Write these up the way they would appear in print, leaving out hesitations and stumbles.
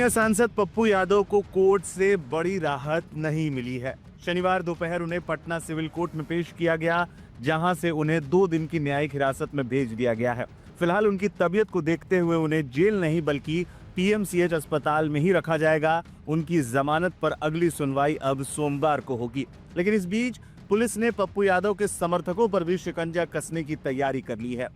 स्थानीय सांसद पप्पू यादव को कोर्ट से बड़ी राहत नहीं मिली है। शनिवार दोपहर उन्हें पटना सिविल कोर्ट में पेश किया गया, जहां से उन्हें 2 दिन की न्यायिक हिरासत में भेज दिया गया है। फिलहाल उनकी तबीयत को देखते हुए उन्हें जेल नहीं बल्कि पीएमसीएच अस्पताल में ही रखा जाएगा। उनकी जमानत पर अगली सुनवाई अब सोमवार को होगी। लेकिन इस बीच पुलिस ने पप्पू यादव के समर्थकों पर भी शिकंजा कसने की तैयारी कर ली है।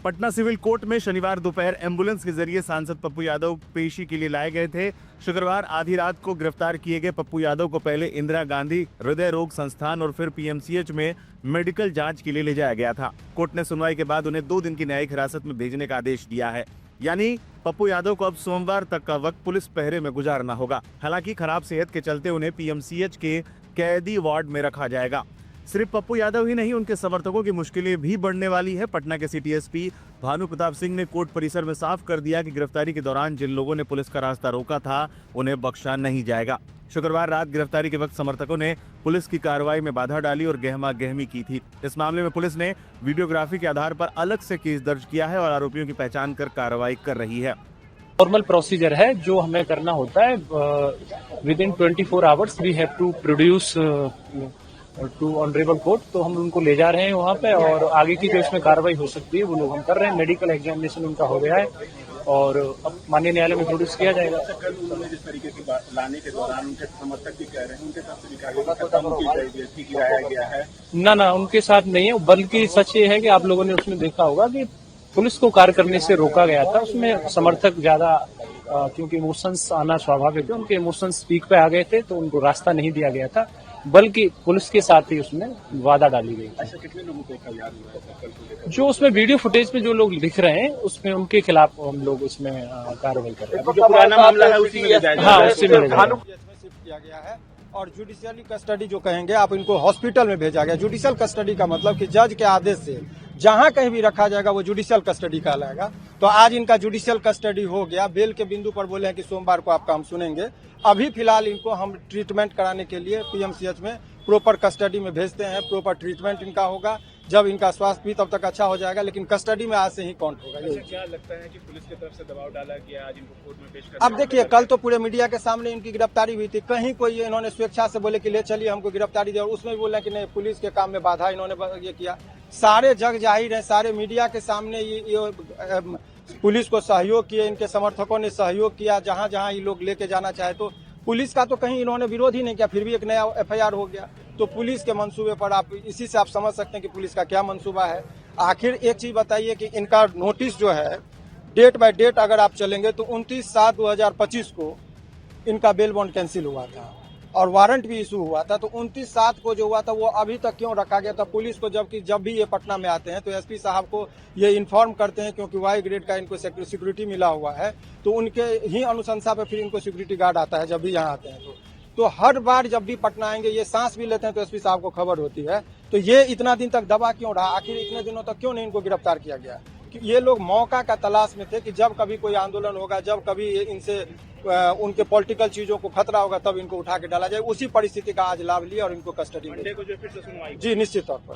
पटना सिविल कोर्ट में शनिवार दोपहर एम्बुलेंस के जरिए सांसद पप्पू यादव पेशी के लिए लाए गए थे। शुक्रवार आधी रात को गिरफ्तार किए गए पप्पू यादव को पहले इंदिरा गांधी हृदय रोग संस्थान और फिर पीएमसीएच में मेडिकल जांच के लिए ले जाया गया था। कोर्ट ने सुनवाई के बाद उन्हें 2 दिन की न्यायिक हिरासत में भेजने का आदेश दिया है। यानी पप्पू यादव को अब सोमवार तक का वक्त पुलिस पहरे में गुजारना होगा। हालांकि खराब सेहत के चलते उन्हें पीएमसीएच के कैदी वार्ड में रखा जाएगा। सिर्फ पप्पू यादव ही नहीं, उनके समर्थकों की मुश्किलें भी बढ़ने वाली है। पटना के सिटी एसपी भानु प्रताप सिंह ने कोर्ट परिसर में साफ कर दिया कि गिरफ्तारी के दौरान जिन लोगों ने पुलिस का रास्ता रोका था उन्हें बख्शा नहीं जाएगा। शुक्रवार रात गिरफ्तारी के वक्त समर्थकों ने पुलिस की कार्रवाई में बाधा डाली और गहमा गहमी की थी। इस मामले में पुलिस ने वीडियोग्राफी के आधार पर अलग से केस दर्ज किया है और आरोपियों की पहचान कर कार्रवाई कर रही है। नॉर्मल प्रोसीजर है जो हमें करना होता है। Within 24 hours we have to produce to honourable court. तो हम उनको ले जा रहे हैं वहाँ पे और आगे की जो इसमें कार्रवाई हो सकती है वो लोग हम कर रहे हैं। मेडिकल एग्जामिनेशन उनका हो गया है और अब माननीय न्यायालय में प्रोड्यूस किया जाएगा। कल उन्होंने जिस तरीके की बात लाने के दौरान उनके समर्थक भी कह रहे हैं उनके साथ भी गिराया गया है। ना उनके साथ नहीं है, बल्कि सच ये है कि आप लोगों ने उसमें देखा होगा कि पुलिस को कार्य करने से रोका गया था। उसमें समर्थक ज्यादा क्योंकि इमोशंस आना स्वाभाविक है, उनके इमोशंस पीक पे आ गए थे तो उनको रास्ता नहीं दिया गया था, बल्कि पुलिस के साथ ही उसमें वादा डाली गई। अच्छा, कितने लोगों को याद हुआ जो उसमें वीडियो फुटेज में जो लोग दिख रहे हैं उसमें उनके खिलाफ हम लोग उसमें कार्रवाई कर रहे हैं। जो पुराना मामला है उसी में जाएगा। हाँ, उसी में शिफ्ट किया गया है और जुडिशियली कस्टडी जो कहेंगे आप इनको हॉस्पिटल में भेजा गया। जुडिशियल कस्टडी का मतलब कि जज के आदेश से जहां कहीं भी रखा जाएगा वो जुडिशियल कस्टडी कहलाएगा। तो आज इनका जुडिशियल कस्टडी हो गया। बेल के बिंदु पर बोले हैं कि सोमवार को आपका हम सुनेंगे। अभी फिलहाल इनको हम ट्रीटमेंट कराने के लिए पीएमसीएच में प्रॉपर कस्टडी में भेजते हैं। प्रॉपर ट्रीटमेंट इनका होगा। जब इनका स्वास्थ्य भी तब तक अच्छा हो जाएगा, लेकिन कस्टडी में आज से ही काउंट होगा। अच्छा, क्या लगता है कि पुलिस की तरफ से दबाव डाला गया आज इनको कोर्ट में पेश करने? अब देखिए, कल तो पूरे मीडिया के सामने इनकी गिरफ्तारी हुई थी। कहीं कोई इन्होंने स्वेच्छा से बोले कि ले चलिए हमको गिरफ्तारी दे, और उसमें भी बोला कि नहीं, पुलिस के काम में बाधा इन्होंने ये किया। सारे जग जाहिर है, सारे मीडिया के सामने ये पुलिस को सहयोग किए, इनके समर्थकों ने सहयोग किया। जहां जहां ये लोग लेके जाना चाहे तो पुलिस का तो कहीं इन्होंने विरोध ही नहीं किया, फिर भी एक नया एफआईआर हो गया। तो पुलिस के मंसूबे पर आप इसी से आप समझ सकते हैं कि पुलिस का क्या मंसूबा है। आखिर एक चीज बताइए कि इनका नोटिस जो है डेट बाय डेट अगर आप चलेंगे तो 29/7/2025 को इनका बेल बॉन्ड कैंसिल हुआ था और वारंट भी इशू हुआ था। तो 29/7 को जो हुआ था वो अभी तक क्यों रखा गया था पुलिस को, जबकि जब भी ये पटना में आते हैं तो एसपी साहब को ये इन्फॉर्म करते हैं, क्योंकि वाई ग्रेड का इनको सिक्योरिटी मिला हुआ है। तो उनके ही अनुशंसा पे फिर इनको सिक्योरिटी गार्ड आता है जब भी यहाँ आते हैं। तो हर बार जब भी पटना आएंगे ये सांस भी लेते हैं तो एसपी साहब को खबर होती है। तो ये इतना दिन तक दबा क्यों रहा? आखिर इतने दिनों तक क्यों नहीं इनको गिरफ्तार किया गया? ये लोग मौका का तलाश में थे कि जब कभी कोई आंदोलन होगा, जब कभी इनसे उनके पॉलिटिकल चीजों को खतरा होगा, तब इनको उठा के डाला जाए। उसी परिस्थिति का आज लाभ लिया और इनको कस्टडी में जी निश्चित तौर पर।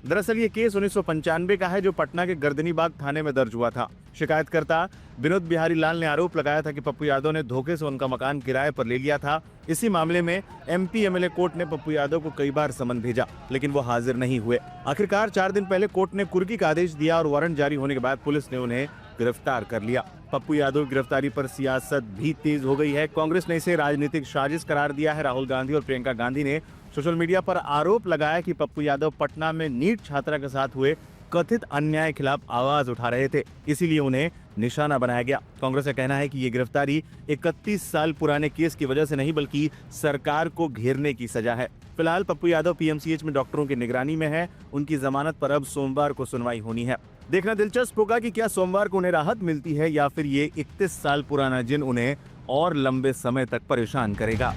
दरअसल ये केस 1995 का है जो पटना के गर्दनीबाग थाने में दर्ज हुआ था। शिकायतकर्ता विनोद बिहारी लाल ने आरोप लगाया था कि पप्पू यादव ने धोखे से उनका मकान किराए पर ले लिया था। इसी मामले में एमपी एमएलए कोर्ट ने पप्पू यादव को कई बार समन भेजा, लेकिन वो हाजिर नहीं हुए। आखिरकार 4 दिन पहले कोर्ट ने कुर्की का आदेश दिया और वारंट जारी होने के बाद पुलिस ने उन्हें गिरफ्तार कर लिया। पप्पू यादव की गिरफ्तारी पर सियासत भी तेज हो गई है। कांग्रेस ने इसे राजनीतिक साजिश करार दिया है। राहुल गांधी और प्रियंका गांधी ने सोशल मीडिया पर आरोप लगाया कि पप्पू यादव पटना में नीट छात्रा के साथ हुए कथित अन्याय के खिलाफ आवाज उठा रहे थे, इसीलिए उन्हें निशाना बनाया गया। कांग्रेस का कहना है कि ये गिरफ्तारी 31 साल पुराने केस की वजह से नहीं बल्कि सरकार को घेरने की सजा है। फिलहाल पप्पू यादव पीएमसीएच में डॉक्टरों की निगरानी में है। उनकी जमानत पर अब सोमवार को सुनवाई होनी है। देखना दिलचस्प होगा कि क्या सोमवार को उन्हें राहत मिलती है या फिर ये 31 साल पुराना जिन उन्हें और लंबे समय तक परेशान करेगा।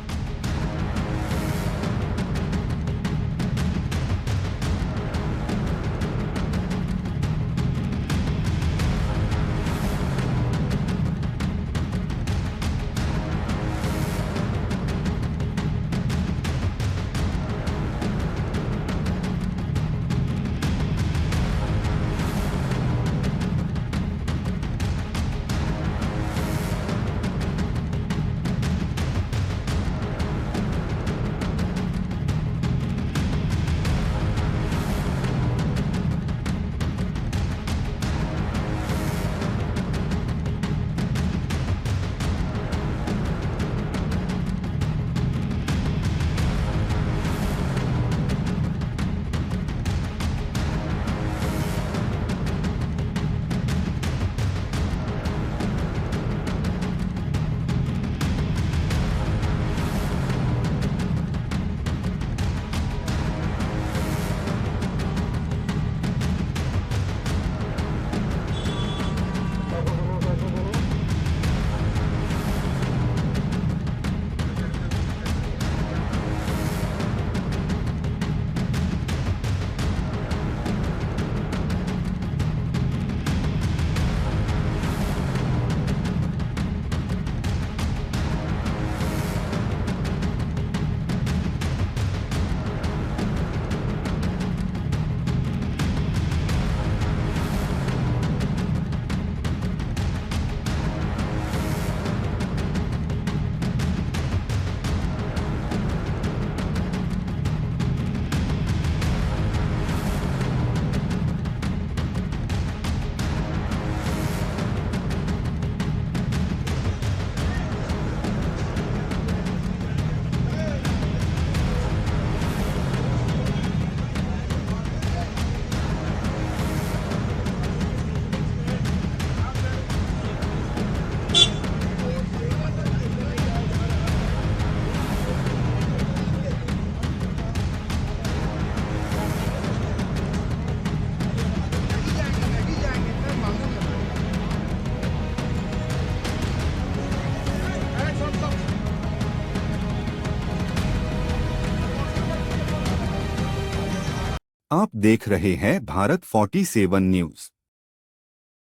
आप देख रहे हैं भारत 47 न्यूज।